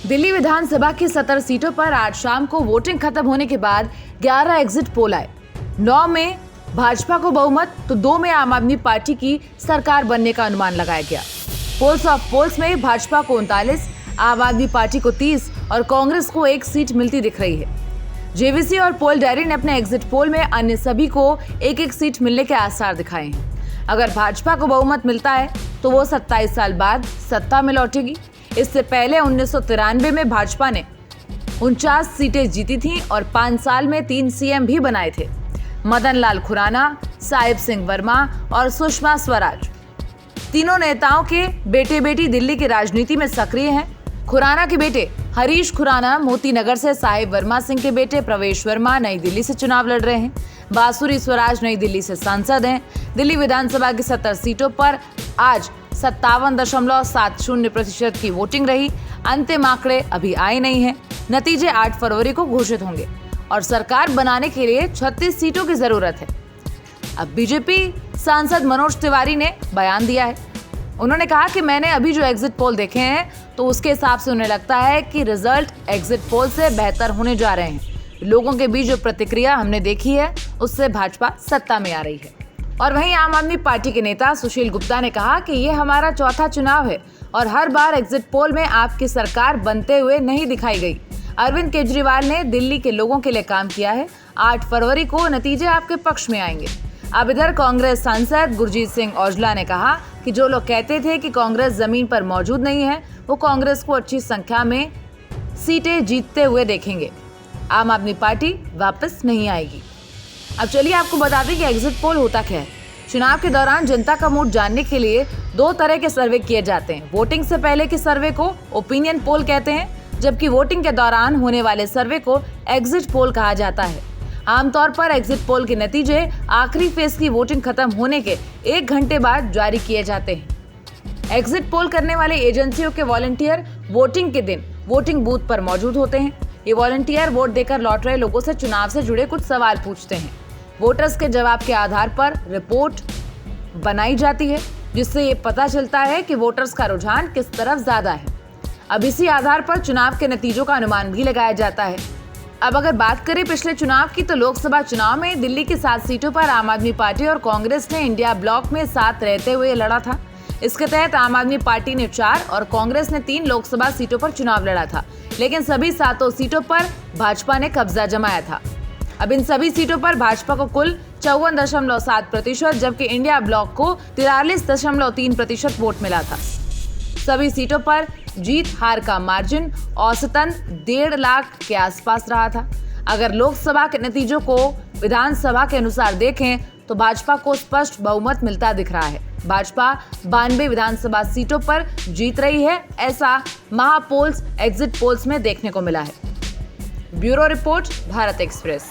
दिल्ली विधानसभा की 17 सीटों पर आज शाम को वोटिंग खत्म होने के बाद 11 एग्जिट पोल आए। 9 में भाजपा को बहुमत तो 2 में आम आदमी पार्टी की सरकार बनने का अनुमान लगाया गया। पोल्स ऑफ पोल्स में भाजपा को 39, आम आदमी पार्टी को 30 और कांग्रेस को 1 सीट मिलती दिख रही है। जेवीसी और पोल डायरी ने अपने एग्जिट पोल में अन्य सभी को 1-1 सीट मिलने के आसार दिखाए हैं। अगर भाजपा को बहुमत मिलता है तो वो 27 साल बाद सत्ता में लौटेगी। इससे पहले 1993 में भाजपा ने 49 सीटें जीती थीं और 5 साल में 3 सीएम भी बनाए थे। मदन लाल खुराना, साहिब सिंह वर्मा और सुषमा स्वराज तीनों नेताओं के बेटे बेटी दिल्ली की राजनीति में सक्रिय हैं। खुराना के बेटे हरीश खुराना मोती नगर से, साहिब वर्मा सिंह के बेटे प्रवेश वर्मा नई दिल्ली से चुनाव लड़ रहे हैं। बांसुरी स्वराज नई दिल्ली से सांसद हैं। दिल्ली विधानसभा की 17 सीटों पर आज 57.70% की वोटिंग रही। अंतिम आंकड़े अभी आए नहीं हैं। नतीजे 8 फरवरी को घोषित होंगे और सरकार बनाने के लिए 36 सीटों की जरूरत है। अब बीजेपी सांसद मनोज तिवारी ने बयान दिया है। उन्होंने कहा कि मैंने अभी जो एग्जिट पोल देखे हैं तो उसके हिसाब से उन्हें लगता है कि रिजल्ट एग्जिट पोल से बेहतर होने जा रहे हैं। लोगों के बीच जो प्रतिक्रिया हमने देखी है उससे भाजपा सत्ता में आ रही है। और वहीं आम आदमी पार्टी के नेता सुशील गुप्ता ने कहा कि ये हमारा चौथा चुनाव है और हर बार एग्जिट पोल में आपकी सरकार बनते हुए नहीं दिखाई गई। अरविंद केजरीवाल ने दिल्ली के लोगों के लिए काम किया है। 8 फरवरी को नतीजे आपके पक्ष में आएंगे। अब इधर कांग्रेस सांसद गुरजीत सिंह औजला ने कहा कि जो लोग कहते थे कि कांग्रेस जमीन पर मौजूद नहीं है, वो कांग्रेस को अच्छी संख्या में सीटें जीतते हुए देखेंगे। आम आदमी पार्टी वापस नहीं आएगी। अब चलिए आपको बता दें कि एग्जिट पोल होता क्या है। चुनाव के दौरान जनता का मूड जानने के लिए 2 तरह के सर्वे किए जाते हैं। वोटिंग से पहले के सर्वे को ओपिनियन पोल कहते हैं, जबकि वोटिंग के दौरान होने वाले सर्वे को एग्जिट पोल कहा जाता है। आमतौर पर एग्जिट पोल के नतीजे आखिरी फेज की वोटिंग खत्म होने के 1 घंटे बाद जारी किए जाते हैं। एग्जिट पोल करने वाले एजेंसियों के वॉलंटियर वोटिंग के दिन वोटिंग बूथ पर मौजूद होते हैं। ये वॉलंटियर वोट देकर लौट रहे लोगों से चुनाव से जुड़े कुछ सवाल पूछते हैं। वोटर्स के जवाब के आधार पर रिपोर्ट बनाई जाती है, जिससे ये पता चलता है कि वोटर्स का रुझान किस तरफ ज्यादा है। अब इसी आधार पर चुनाव के नतीजों का अनुमान भी लगाया जाता है। अब अगर बात करें पिछले चुनाव की, तो लोकसभा चुनाव में दिल्ली की 7 सीटों पर आम आदमी पार्टी और कांग्रेस ने इंडिया ब्लॉक में साथ रहते हुए लड़ा था। इसके तहत आम आदमी पार्टी ने 4 और कांग्रेस ने 3 लोकसभा सीटों पर चुनाव लड़ा था, लेकिन सभी 7 सीटों पर भाजपा ने कब्जा जमाया था। अब इन सभी सीटों पर भाजपा को कुल 54.7%, जबकि इंडिया ब्लॉक को 43.3% वोट मिला था। सभी सीटों पर जीत हार का मार्जिन औसतन 1.5 लाख के आसपास रहा था। अगर लोकसभा के नतीजों को विधानसभा के अनुसार देखें तो भाजपा को स्पष्ट बहुमत मिलता दिख रहा है। भाजपा 92 विधानसभा सीटों पर जीत रही है, ऐसा महापोल्स एग्जिट पोल्स में देखने को मिला है। Bureau report, Bharat express.